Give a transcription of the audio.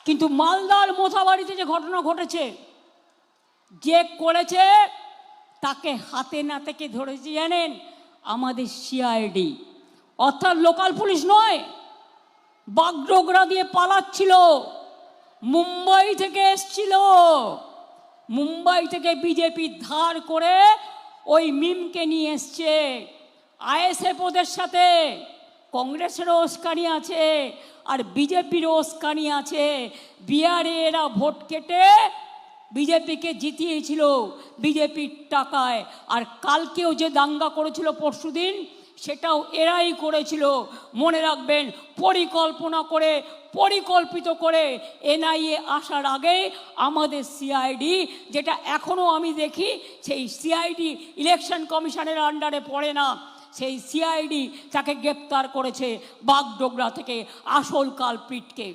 কিন্তু মালদার মোথাবাড়িতে যে ঘটনা ঘটেছে, যে করেছে তাকে হাতে নাতে কে ধরেছে জানেন? আমাদের সিআইডি, অর্থাৎ লোকাল পুলিশ নয়। বাগডোগরা দিয়ে পালাচ্ছিল, মুম্বাই থেকে এসছিল। মুম্বাই থেকে বিজেপি ধার করে ওই মিমকে নিয়ে এসছে। আইএসএফ ওদের সাথে, কংগ্রেসেরও উস্কানি আছে আর বিজেপিরও উস্কানি আছে। বিহারে এরা ভোট কেটে বিজেপিকে জিতিয়েছিল বিজেপির টাকায়। আর কালকেও যে দাঙ্গা করেছিল পরশুদিন, সেটাও এরাই করেছিল। মনে রাখবেন, পরিকল্পনা করে, পরিকল্পিত করে এনআইএ আসার আগে আমাদের সিআইডি, যেটা এখনও আমি দেখি সেই সিআইডি ইলেকশন কমিশনের আন্ডারে পড়ে না, সেই সিআইডি তাকে গ্রেপ্তার করেছে বাগডোগরা থেকে আসল কালপিটকে।